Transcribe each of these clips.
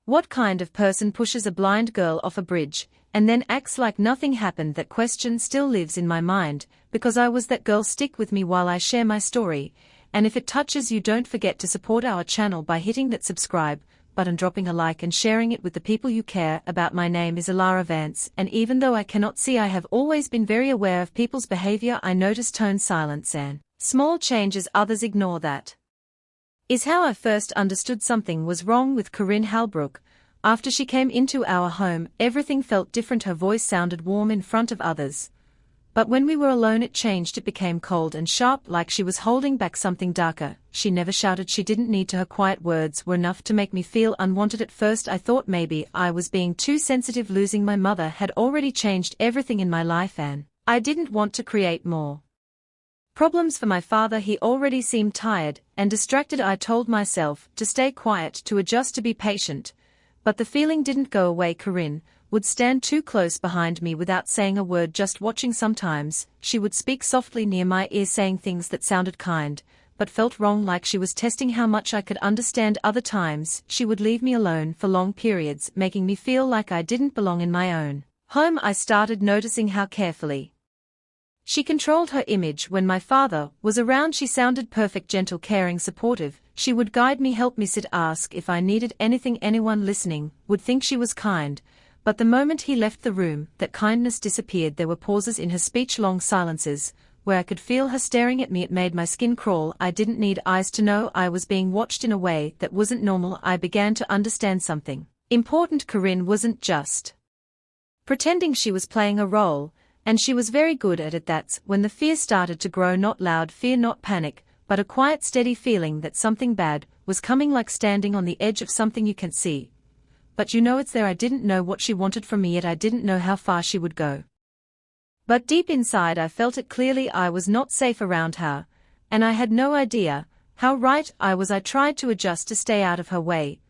What kind of person pushes a blind girl off a bridge, and then acts like nothing happened? That question still lives in my mind, because I was that girl. Stick with me while I share my story, and if it touches you, don't forget to support our channel by hitting that subscribe button, dropping a like and sharing it with the people you care about. My name is Alara Vance, and even though I cannot see, I have always been very aware of people's behavior. I notice tone, silence and small changes others ignore. That is how I first understood something was wrong with Corinne Halbrook. After she came into our home, everything felt different. Her voice sounded warm in front of others, but when we were alone it changed. It became cold and sharp, like she was holding back something darker. She never shouted, she didn't need to. Her quiet words were enough to make me feel unwanted. At first I thought maybe I was being too sensitive. Losing my mother had already changed everything in my life, and I didn't want to create more problems for my father. He already seemed tired and distracted. I told myself to stay quiet, to adjust, to be patient. But the feeling didn't go away. Corinne would stand too close behind me without saying a word, just watching. Sometimes she would speak softly near my ear, saying things that sounded kind, but felt wrong, like she was testing how much I could understand. Other times she would leave me alone for long periods, making me feel like I didn't belong in my own home. I started noticing how carefully she controlled her image when my father was around. She sounded perfect, gentle, caring, supportive. She would guide me, help me sit, ask if I needed anything. Anyone listening would think she was kind, but the moment he left the room, that kindness disappeared. There were pauses in her speech, long silences, where I could feel her staring at me. It made my skin crawl. I didn't need eyes to know I was being watched in a way that wasn't normal. I began to understand something important. Corinne wasn't just pretending, she was playing a role, and she was very good at it. That's when the fear started to grow. Not loud fear, not panic, but a quiet, steady feeling that something bad was coming, like standing on the edge of something you can't see, but you know it's there. I didn't know what she wanted from me, yet I didn't know how far she would go. But deep inside I felt it clearly. I was not safe around her, and I had no idea how right I was. I tried to adjust, to stay out of her way,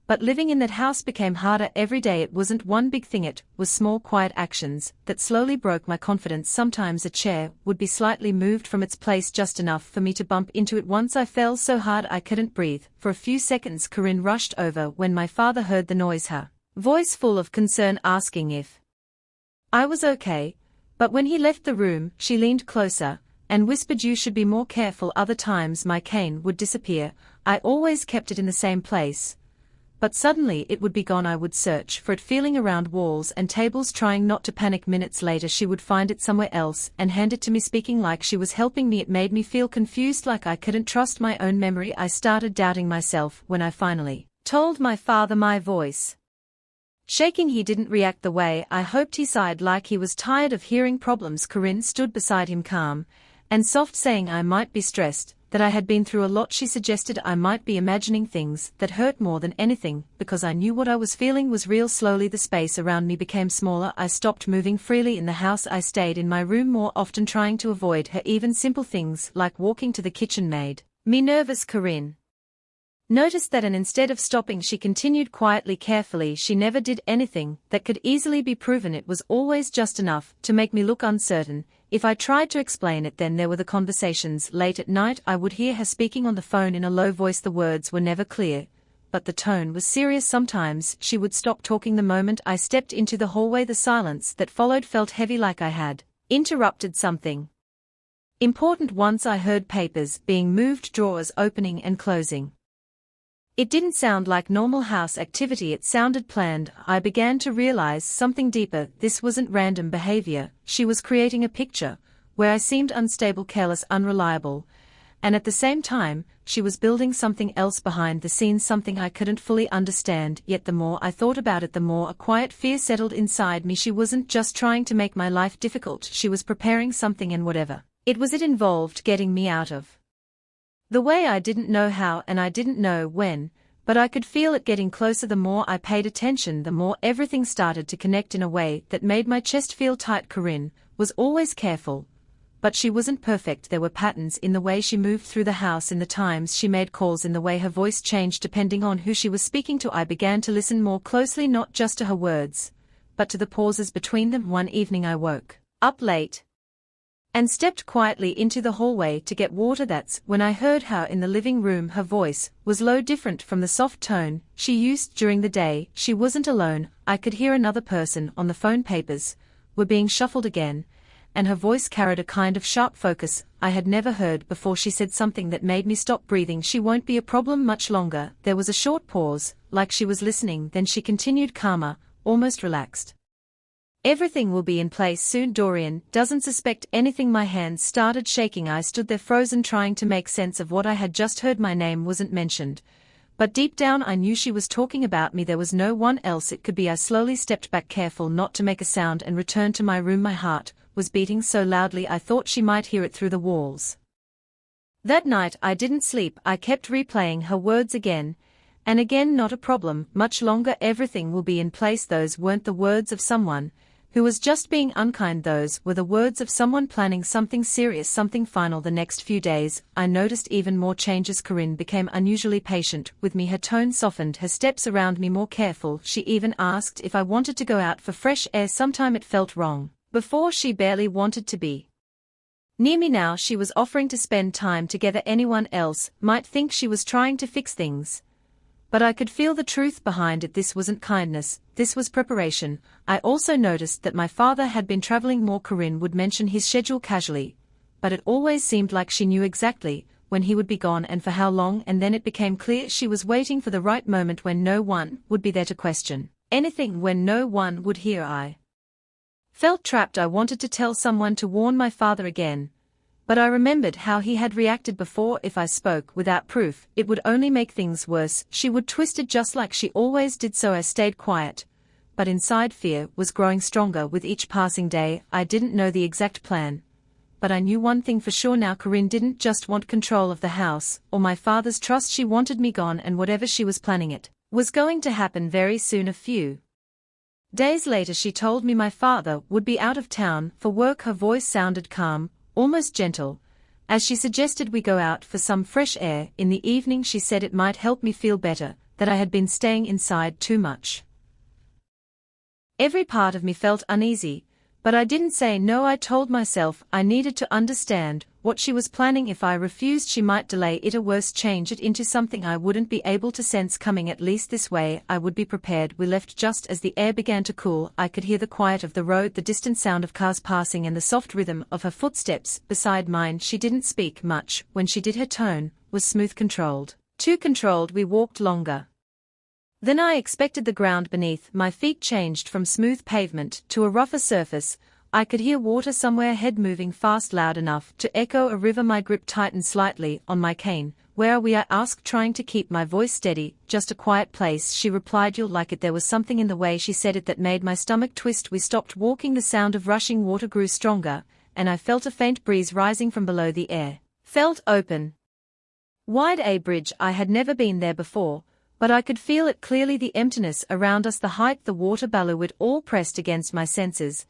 but living in that house became harder every day. It wasn't one big thing, it was small, quiet actions that slowly broke my confidence. Sometimes a chair would be slightly moved from its place, just enough for me to bump into it. Once I fell so hard I couldn't breathe for a few seconds. Corinne rushed over when my father heard the noise, her voice full of concern, asking if I was okay. But when he left the room, she leaned closer and whispered, "You should be more careful." Other times my cane would disappear. I always kept it in the same place, but suddenly it would be gone. I would search for it, feeling around walls and tables, trying not to panic. Minutes later she would find it somewhere else and hand it to me, speaking like she was helping me. It made me feel confused, like I couldn't trust my own memory. I started doubting myself when I finally told my father, my voice shaking. He didn't react the way I hoped. He sighed, like he was tired of hearing problems. Corinne stood beside him, calm and soft, saying I might be stressed, that I had been through a lot. She suggested I might be imagining things that hurt more than anything, because I knew what I was feeling was real. Slowly the space around me became smaller. I stopped moving freely in the house. I stayed in my room more often, trying to avoid her. Even simple things like walking to the kitchen made me nervous. Corinne noticed that, and instead of stopping she continued quietly, carefully. She never did anything that could easily be proven. It was always just enough to make me look uncertain. If I tried to explain it, then there were the conversations. Late at night I would hear her speaking on the phone in a low voice. The words were never clear, but the tone was serious. Sometimes she would stop talking the moment I stepped into the hallway. The silence that followed felt heavy, like I had interrupted something important. Once I heard papers being moved, drawers opening and closing. It didn't sound like normal house activity, it sounded planned. I began to realize something deeper. This wasn't random behavior. She was creating a picture where I seemed unstable, careless, unreliable, and at the same time, she was building something else behind the scenes, something I couldn't fully understand. Yet the more I thought about it, the more a quiet fear settled inside me. She wasn't just trying to make my life difficult, she was preparing something, and whatever it was, it involved getting me out of the way. I didn't know how and I didn't know when, but I could feel it getting closer. The more I paid attention, the more everything started to connect in a way that made my chest feel tight. Corinne was always careful, but she wasn't perfect. There were patterns in the way she moved through the house, in the times she made calls, in the way her voice changed depending on who she was speaking to. I began to listen more closely, not just to her words, but to the pauses between them. One evening I woke up late and stepped quietly into the hallway to get water. That's when I heard how in the living room her voice was low, different from the soft tone she used during the day. She wasn't alone, I could hear another person on the phone. Papers were being shuffled again, and her voice carried a kind of sharp focus I had never heard before. She said something that made me stop breathing. She won't be a problem much longer. There was a short pause, like she was listening, then she continued, calmer, almost relaxed. Everything will be in place soon. Dorian doesn't suspect anything. My hands started shaking. I stood there frozen, trying to make sense of what I had just heard. My name wasn't mentioned, but deep down I knew she was talking about me. There was no one else it could be. I slowly stepped back, careful not to make a sound, and returned to my room. My heart was beating so loudly I thought she might hear it through the walls. That night I didn't sleep. I kept replaying her words again and again. Not a problem much longer. Everything will be in place. Those weren't the words of someone who was just being unkind. Those were the words of someone planning something serious, something final. The next few days, I noticed even more changes. Corinne became unusually patient with me. Her tone softened, her steps around me more careful. She even asked if I wanted to go out for fresh air. Sometime it felt wrong. Before, she barely wanted to be near me. Now she was offering to spend time together. Anyone else might think she was trying to fix things, but I could feel the truth behind it. This wasn't kindness, this was preparation. I also noticed that my father had been traveling more. Corinne would mention his schedule casually, but it always seemed like she knew exactly when he would be gone and for how long, and then it became clear she was waiting for the right moment when no one would be there to question anything, when no one would hear. I felt trapped. I wanted to tell someone, to warn my father again, but I remembered how he had reacted before. If I spoke without proof, it would only make things worse. She would twist it just like she always did. So I stayed quiet, but inside fear was growing stronger with each passing day. I didn't know the exact plan, but I knew one thing for sure now. Corinne didn't just want control of the house or my father's trust. She wanted me gone, and whatever she was planning, it was going to happen very soon. A few days later she told me my father would be out of town for work. Her voice sounded calm, almost gentle, as she suggested we go out for some fresh air in the evening. She said it might help me feel better, that I had been staying inside too much. Every part of me felt uneasy, but I didn't say no. I told myself I needed to understand what she was planning. If I refused, she might delay it or worse, change it into something I wouldn't be able to sense coming. At least this way I would be prepared. We left just as the air began to cool. I could hear the quiet of the road, the distant sound of cars passing, and the soft rhythm of her footsteps beside mine. She didn't speak much. When she did, her tone was smooth, controlled. Too controlled. We walked longer than I expected. The ground beneath my feet changed from smooth pavement to a rougher surface. I could hear water somewhere ahead moving fast, loud enough to echo a river. My grip tightened slightly on my cane. Where are we? I asked, trying to keep my voice steady. Just a quiet place, she replied. You'll like it. There was something in the way she said it that made my stomach twist. We stopped walking. The sound of rushing water grew stronger, and I felt a faint breeze rising from below. The air felt open, wide. A bridge. I had never been there before, but I could feel it clearly. The emptiness around us, the height, the water below, it all pressed against my senses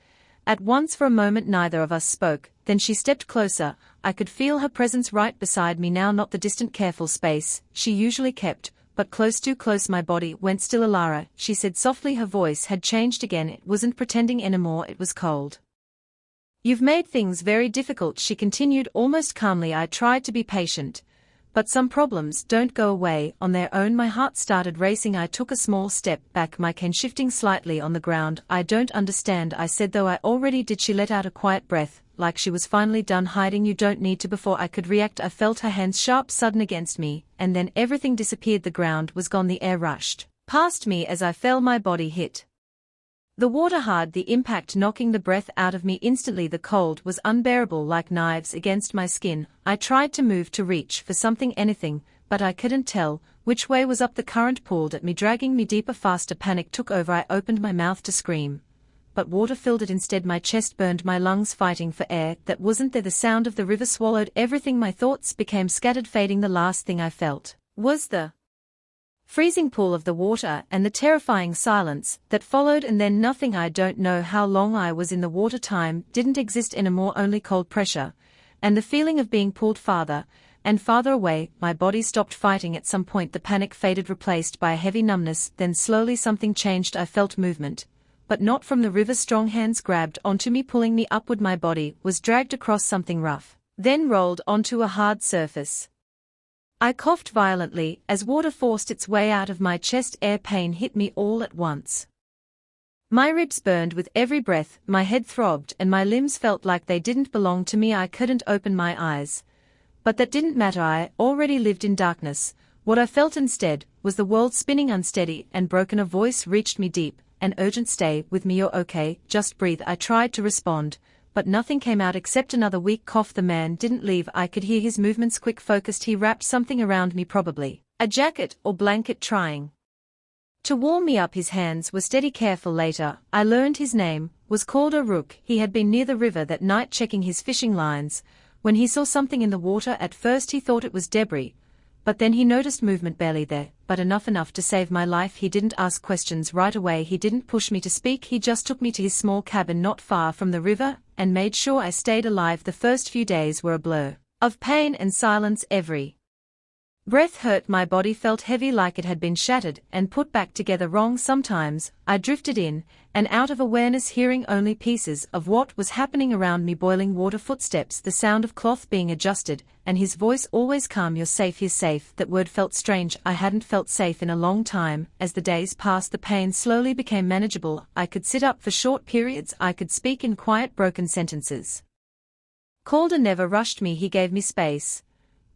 at once. For a moment neither of us spoke, then she stepped closer. I could feel her presence right beside me now, not the distant careful space she usually kept, but close, too close. My body went still. Alara, she said softly. Her voice had changed again. It wasn't pretending anymore, it was cold. You've made things very difficult, she continued almost calmly. I tried to be patient, but some problems don't go away on their own. My heart started racing. I took a small step back, my cane shifting slightly on the ground. I don't understand, I said, though I already did. She let out a quiet breath, like she was finally done hiding. You don't need to. Before I could react, I felt her hands sharp, sudden against me, and then everything disappeared. The ground was gone. The air rushed past me as I fell. My body hit the water hard, the impact knocking the breath out of me instantly. The cold was unbearable, like knives against my skin. I tried to move, to reach for something, anything, but I couldn't tell which way was up. The current pulled at me, dragging me deeper, faster. Panic took over. I opened my mouth to scream, but water filled it instead. My chest burned, my lungs fighting for air that wasn't there. The sound of the river swallowed everything. My thoughts became scattered, fading. The last thing I felt was the freezing pool of the water and the terrifying silence that followed, and then nothing. I don't know how long I was in the water. Time didn't exist anymore, only cold pressure, and the feeling of being pulled farther and farther away. My body stopped fighting at some point. The panic faded, replaced by a heavy numbness. Then slowly something changed. I felt movement, but not from the river. Strong hands grabbed onto me, pulling me upward. My body was dragged across something rough, then rolled onto a hard surface. I coughed violently as water forced its way out of my chest. Air pain hit me all at once. My ribs burned with every breath, my head throbbed, and my limbs felt like they didn't belong to me. I couldn't open my eyes. But that didn't matter. I already lived in darkness. What I felt instead was the world spinning unsteady and broken. A voice reached me deep and urgent. Stay with me, you're okay, just breathe. I tried to respond, but nothing came out except another weak cough. The man didn't leave. I could hear his movements, quick, focused. He wrapped something around me, probably a jacket or blanket, trying to warm me up. His hands were steady, careful. Later, I learned his name was called a Rook. He had been near the river that night checking his fishing lines when he saw something in the water. At first he thought it was debris, but then he noticed movement, barely there, but enough to save my life. He didn't ask questions right away. He didn't push me to speak. He just took me to his small cabin not far from the river and made sure I stayed alive. The first few days were a blur of pain and silence. Every breath hurt. My body felt heavy, like it had been shattered and put back together wrong. Sometimes I drifted in and out of awareness, hearing only pieces of what was happening around me. Boiling water, footsteps, the sound of cloth being adjusted, and his voice always calm. You're safe, he's safe. That word felt strange. I hadn't felt safe in a long time. As the days passed, the pain slowly became manageable. I could sit up for short periods. I could speak in quiet, broken sentences. Calder never rushed me. He gave me space,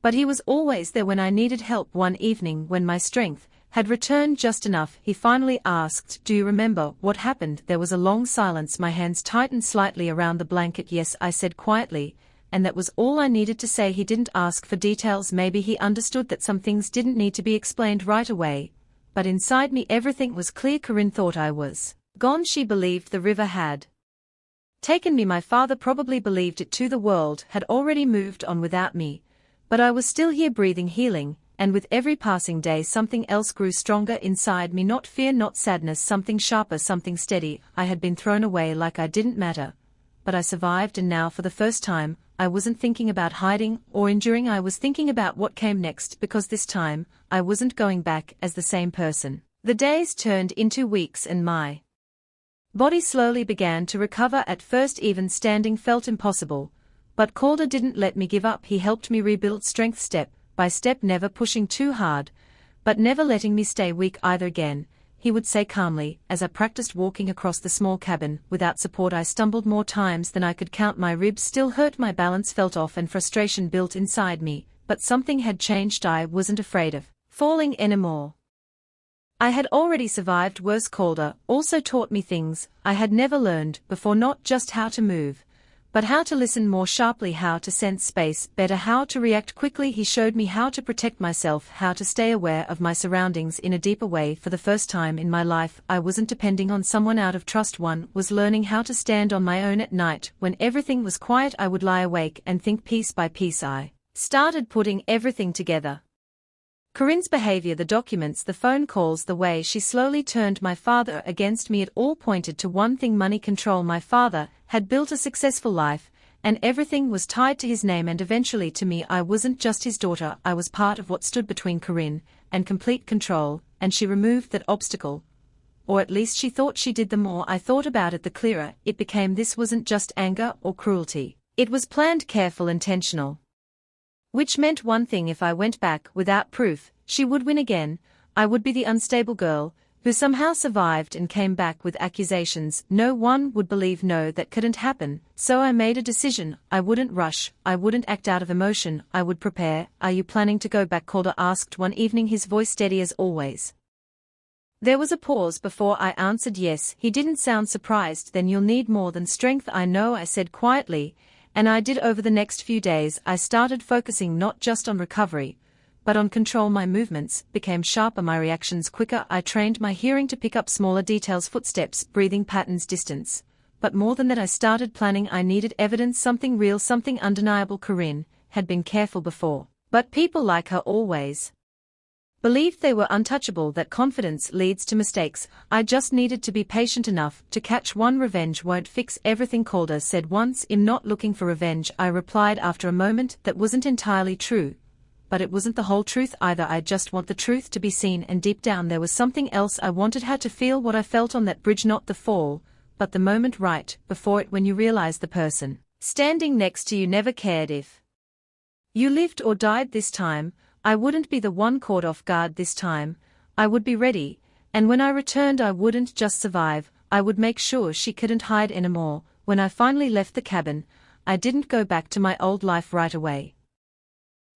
but he was always there when I needed help. One evening, when my strength had returned just enough, he finally asked, do you remember what happened? There was a long silence. My hands tightened slightly around the blanket. Yes, I said quietly, and that was all I needed to say. He didn't ask for details. Maybe he understood that some things didn't need to be explained right away, but inside me everything was clear. Corinne thought I was gone. She believed the river had taken me. My father probably believed it too. The world had already moved on without me, but I was still here, breathing, healing, and with every passing day something else grew stronger inside me. Not fear, not sadness, something sharper, something steady. I had been thrown away like I didn't matter, but I survived, and now for the first time, I wasn't thinking about hiding or enduring. I was thinking about what came next, because this time, I wasn't going back as the same person. The days turned into weeks and my body slowly began to recover. At first even standing felt impossible, but Calder didn't let me give up. He helped me rebuild strength step by step, never pushing too hard, but never letting me stay weak either. Again, he would say calmly, as I practiced walking across the small cabin. Without support I stumbled more times than I could count. My ribs still hurt, my balance felt off, and frustration built inside me, but something had changed. I wasn't afraid of falling anymore. I had already survived worse. Calder also taught me things I had never learned before, not just how to move, but how to listen more sharply, how to sense space better, how to react quickly. He showed me how to protect myself, how to stay aware of my surroundings in a deeper way. For the first time in my life, I wasn't depending on someone out of trust. One was learning how to stand on my own. At night, when everything was quiet, I would lie awake and think. Piece by piece I started putting everything together. Corinne's behavior, the documents, the phone calls, the way she slowly turned my father against me, it all pointed to one thing: money, control. My father had built a successful life, and everything was tied to his name and eventually to me. I wasn't just his daughter, I was part of what stood between Corinne and complete control, and she removed that obstacle. Or at least she thought she did. The more I thought about it, the clearer it became. This wasn't just anger or cruelty. It was planned, careful, intentional. Which meant one thing: if I went back without proof, she would win again. I would be the unstable girl who somehow survived and came back with accusations no one would believe. No, that couldn't happen. So I made a decision. I wouldn't rush, I wouldn't act out of emotion, I would prepare. Are you planning to go back? Calder asked one evening, his voice steady as always. There was a pause before I answered yes. He didn't sound surprised. Then you'll need more than strength. I know, I said quietly. And I did. Over the next few days I started focusing not just on recovery, but on control. My movements became sharper, my reactions quicker. I trained my hearing to pick up smaller details: footsteps, breathing patterns, distance. But more than that, I started planning. I needed evidence, something real, something undeniable. Corinne had been careful before, but people like her always believed they were untouchable, that confidence leads to mistakes. I just needed to be patient enough to catch one. Revenge won't fix everything, Calder said once. I'm not looking for revenge, I replied after a moment. That wasn't entirely true, but it wasn't the whole truth either. I just want the truth to be seen, and deep down there was something else. I wanted her to feel what I felt on that bridge, not the fall, but the moment right before it, when you realize the person standing next to you never cared if you lived or died. This time, I wouldn't be the one caught off guard. This time, I would be ready, and when I returned I wouldn't just survive, I would make sure she couldn't hide anymore. When I finally left the cabin, I didn't go back to my old life right away.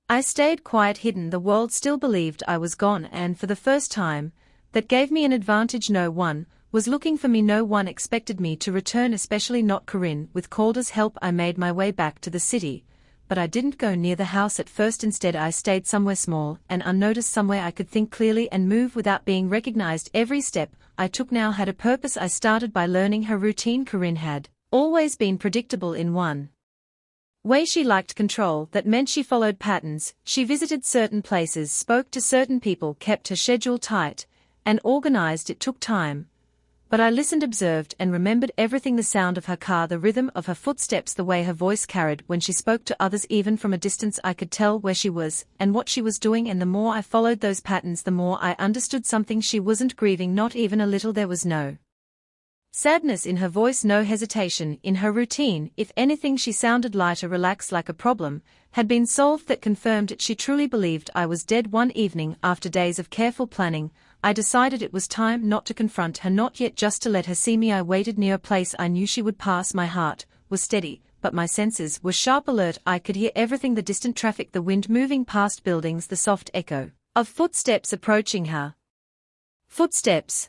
I stayed quiet, hidden. The world still believed I was gone, and for the first time, that gave me an advantage. No one was looking for me, no one expected me to return, especially not Corinne. With Calder's help I made my way back to the city, but I didn't go near the house at first. Instead I stayed somewhere small and unnoticed, somewhere I could think clearly and move without being recognized. Every step I took now had a purpose. I started by learning her routine. Corinne had always been predictable in one way. She liked control. That meant she followed patterns, she visited certain places, spoke to certain people, kept her schedule tight and organized. It took time, but I listened, observed, and remembered everything: the sound of her car, the rhythm of her footsteps, the way her voice carried when she spoke to others. Even from a distance I could tell where she was and what she was doing, and the more I followed those patterns, the more I understood something. She wasn't grieving, not even a little. There was no sadness in her voice, no hesitation in her routine. If anything, she sounded lighter, relaxed, like a problem had been solved. That confirmed it. She truly believed I was dead. One evening, after days of careful planning, I decided it was time not to confront her, not yet, just to let her see me. I waited near a place I knew she would pass. My heart was steady, but my senses were sharp, alert. I could hear everything: the distant traffic, the wind moving past buildings, the soft echo of footsteps approaching her. Footsteps.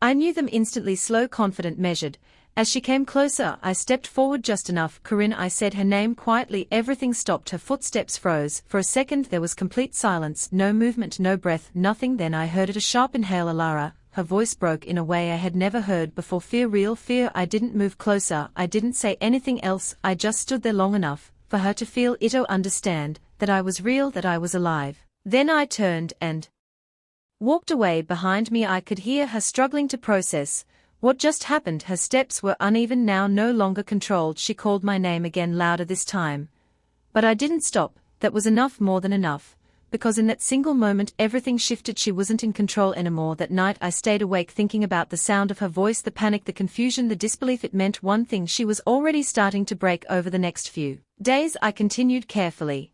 I knew them instantly, slow, confident, measured. As she came closer, I stepped forward just enough. Corinne, I said her name quietly. Everything stopped. Her footsteps froze. For a second there was complete silence, no movement, no breath, nothing. Then I heard it, a sharp inhale. Alara. Her voice broke in a way I had never heard before. Fear, real fear. I didn't move closer, I didn't say anything else. I just stood there long enough for her to feel it, or understand that I was real, that I was alive. Then I turned and walked away. Behind me I could hear her struggling to process what just happened. Her steps were uneven now, no longer controlled. She called my name again, louder this time. But I didn't stop. That was enough, more than enough. Because in that single moment everything shifted. She wasn't in control anymore. That night I stayed awake thinking about the sound of her voice, the panic, the confusion, the disbelief. It meant one thing: she was already starting to break. Over the next few days I continued carefully.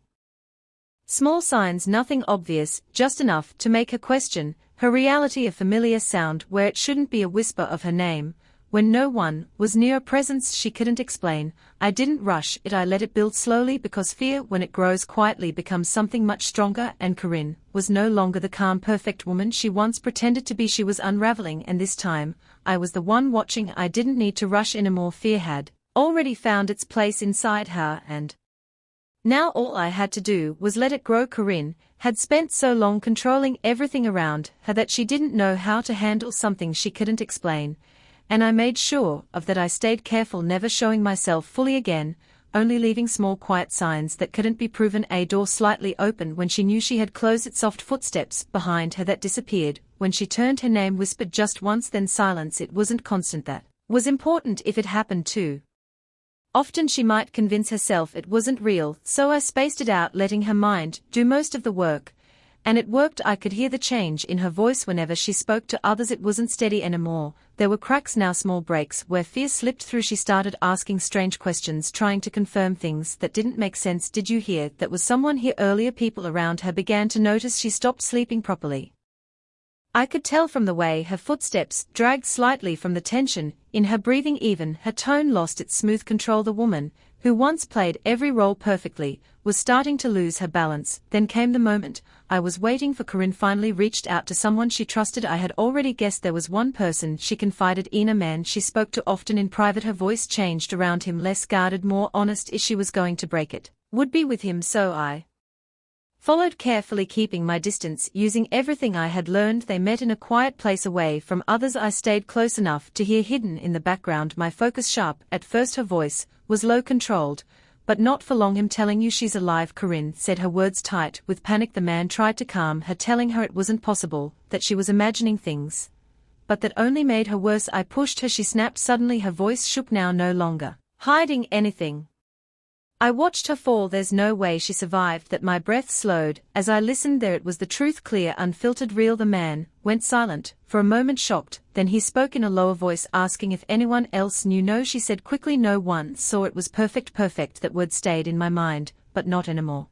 Small signs, nothing obvious, just enough to make her question her reality. A familiar sound where it shouldn't be, a whisper of her name when no one was near, a presence she couldn't explain. I didn't rush it, I let it build slowly, because fear, when it grows quietly, becomes something much stronger. And Corinne was no longer the calm, perfect woman she once pretended to be. She was unraveling, and this time I was the one watching. I didn't need to rush anymore. Fear had already found its place inside her, and now all I had to do was let it grow. Corinne had spent so long controlling everything around her that she didn't know how to handle something she couldn't explain, and I made sure of that. I stayed careful, never showing myself fully again, only leaving small quiet signs that couldn't be proven. A door slightly open when she knew she had closed it, soft footsteps behind her that disappeared when she turned. Her name whispered just once, then silence. It wasn't constant. That was important. If it happened too often she might convince herself it wasn't real, so I spaced it out, letting her mind do most of the work. And it worked. I could hear the change in her voice whenever she spoke to others. It wasn't steady anymore. There were cracks now, small breaks where fear slipped through. She started asking strange questions, trying to confirm things that didn't make sense. Did you hear that? Was someone here earlier? People around her began to notice. She stopped sleeping properly. I could tell from the way her footsteps dragged slightly, from the tension in her breathing. Even her tone lost its smooth control. The woman, who once played every role perfectly, was starting to lose her balance. Then came the moment I was waiting for. Corinne finally reached out to someone she trusted. I had already guessed there was one person she confided in, a man she spoke to often in private. Her voice changed around him, less guarded, more honest. If she was going to break it, would be with him, so I followed carefully, keeping my distance, using everything I had learned. They met in a quiet place away from others. I stayed close enough to hear, hidden in the background, my focus sharp. At first her voice was low, controlled, but not for long. I'm telling you she's alive, Corinne said, her words tight with panic. The man tried to calm her, telling her it wasn't possible, that she was imagining things, but that only made her worse. I pushed her. She snapped suddenly, her voice shook now, no longer hiding anything. I watched her fall. There's no way she survived that. My breath slowed. As I listened, there it was, the truth, clear, unfiltered, real. The man went silent, for a moment shocked, then he spoke in a lower voice, asking if anyone else knew. No, she said quickly, no one saw. It was perfect. That word stayed in my mind, but not anymore.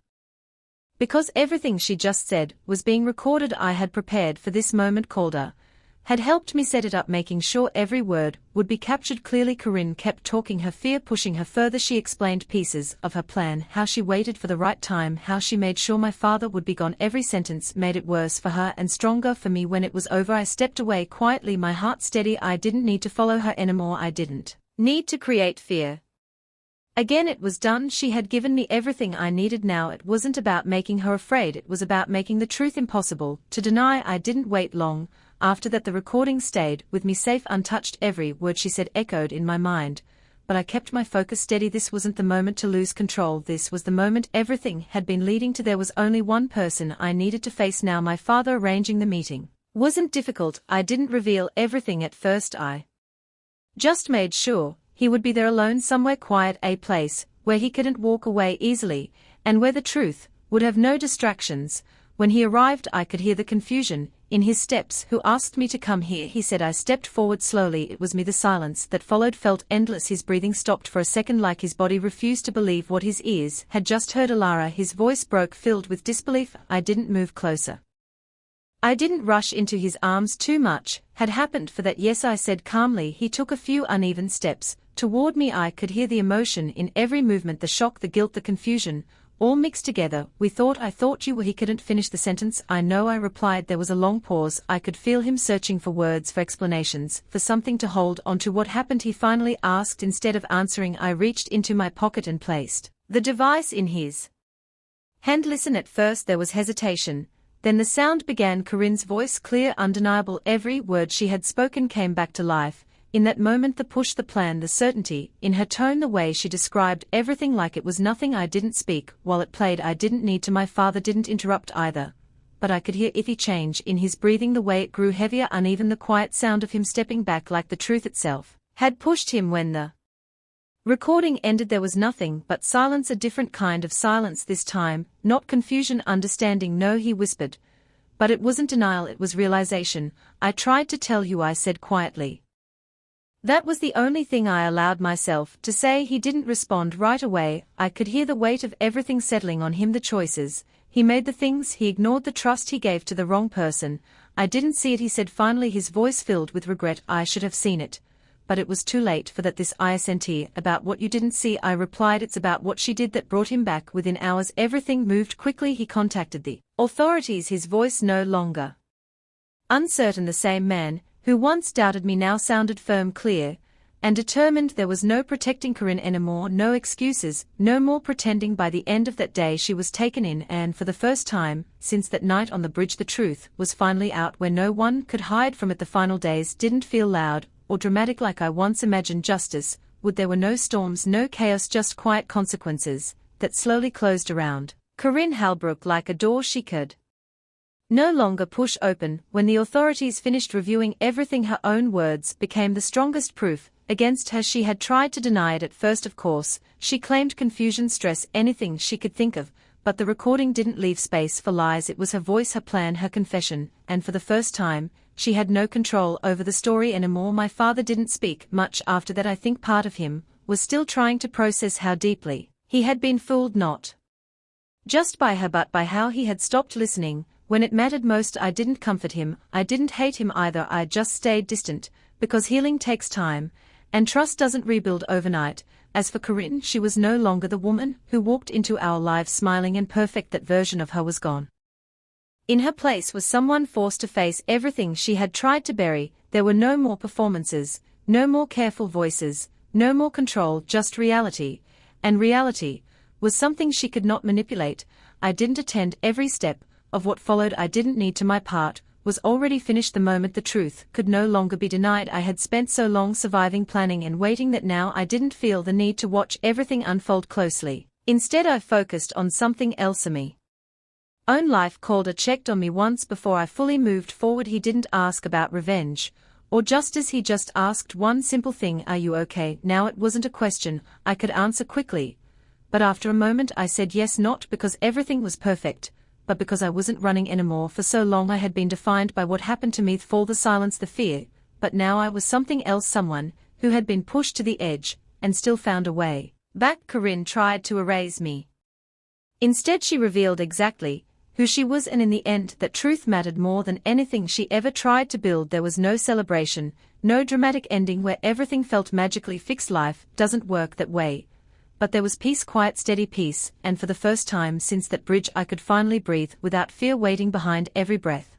Because everything she just said was being recorded. I had prepared for this moment. Calder had helped me set it up, making sure every word would be captured clearly. Corinne kept talking, her fear pushing her further. She explained pieces of her plan, how she waited for the right time, how she made sure my father would be gone. Every sentence made it worse for her and stronger for me. When it was over, I stepped away quietly, my heart steady. I didn't need to follow her anymore. I didn't need to create fear. Again, it was done. She had given me everything I needed. Now it wasn't about making her afraid, it was about making the truth impossible to deny. I didn't wait long. After that, the recording stayed with me, safe, untouched. Every word she said echoed in my mind, but I kept my focus steady. This wasn't the moment to lose control. This was the moment everything had been leading to. There was only one person I needed to face now, my father. Arranging the meeting wasn't difficult. I didn't reveal everything at first. I just made sure he would be there, alone, somewhere quiet, a place where he couldn't walk away easily, and where the truth would have no distractions. When he arrived, I could hear the confusion in his steps. Who asked me to come here? He said. I stepped forward slowly. It was me. The silence that followed felt endless. His breathing stopped for a second, like his body refused to believe what his ears had just heard. Alara, his voice broke, filled with disbelief. I didn't move closer. I didn't rush into his arms. Too much had happened for that. Yes, I said calmly. He took a few uneven steps toward me. I could hear the emotion in every movement, the shock, the guilt, the confusion, all mixed together. I thought you were. He couldn't finish the sentence. I know, I replied. There was a long pause. I could feel him searching for words, for explanations, for something to hold onto. What happened? He finally asked. Instead of answering, I reached into my pocket and placed the device in his hand. Listen. At first there was hesitation. Then the sound began. Corinne's voice, clear, undeniable. Every word she had spoken came back to life. In that moment, the push, the plan, the certainty, in her tone, the way she described everything like it was nothing. I didn't speak while it played. I didn't need to. My father didn't interrupt either. But I could hear iffy change in his breathing, the way it grew heavier, uneven, the quiet sound of him stepping back, like the truth itself had pushed him. When the recording ended, there was nothing but silence, a different kind of silence this time, not confusion, understanding. No, he whispered. But it wasn't denial, it was realization. I tried to tell you, I said quietly. That was the only thing I allowed myself to say. He didn't respond right away. I could hear the weight of everything settling on him, the choices he made, the things he ignored, the trust he gave to the wrong person. I didn't see it, he said finally, his voice filled with regret. I should have seen it. But it was too late for that. This isn't about what you didn't see, I replied. It's about what she did that brought him back. Within hours, everything moved quickly. He contacted the authorities, his voice no longer uncertain. The same man who once doubted me now sounded firm, clear, and determined. There was no protecting Corinne anymore, no excuses, no more pretending. By the end of that day, she was taken in, and for the first time since that night on the bridge, the truth was finally out, where no one could hide from it. The final days didn't feel loud or dramatic like I once imagined justice would. There were no storms, no chaos, just quiet consequences that slowly closed around Corinne Halbrook like a door she could no longer push open. When the authorities finished reviewing everything, her own words became the strongest proof against her. She had tried to deny it at first, of course. She claimed confusion, stress, anything she could think of, but the recording didn't leave space for lies. It was her voice, her plan, her confession, and for the first time, she had no control over the story anymore. My father didn't speak much after that. I think part of him was still trying to process how deeply he had been fooled, not just by her but by how he had stopped listening when it mattered most. I didn't comfort him, I didn't hate him either. I just stayed distant, because healing takes time, and trust doesn't rebuild overnight. As for Corinne, she was no longer the woman who walked into our lives smiling and perfect. That version of her was gone. In her place was someone forced to face everything she had tried to bury. There were no more performances, no more careful voices, no more control, just reality. And reality was something she could not manipulate. I didn't attend every step of what followed. I didn't need to. My part was already finished. The moment the truth could no longer be denied. I had spent so long surviving, planning and waiting that now I didn't feel the need to watch everything unfold closely. Instead, I focused on something else. Me own life. Calder checked on me once before I fully moved forward. He didn't ask about revenge or justice, he just asked one simple thing: are you okay? Now it wasn't a question I could answer quickly, but after a moment I said yes, not because everything was perfect, but because I wasn't running anymore. For so long I had been defined by what happened to me, the silence, the fear, but now I was something else, someone who had been pushed to the edge, and still found a way back. Corinne tried to erase me. Instead she revealed exactly who she was, and in the end that truth mattered more than anything she ever tried to build. There was no celebration, no dramatic ending where everything felt magically fixed. Life doesn't work that way. But there was peace, quiet, steady peace, and for the first time since that bridge I could finally breathe without fear waiting behind every breath.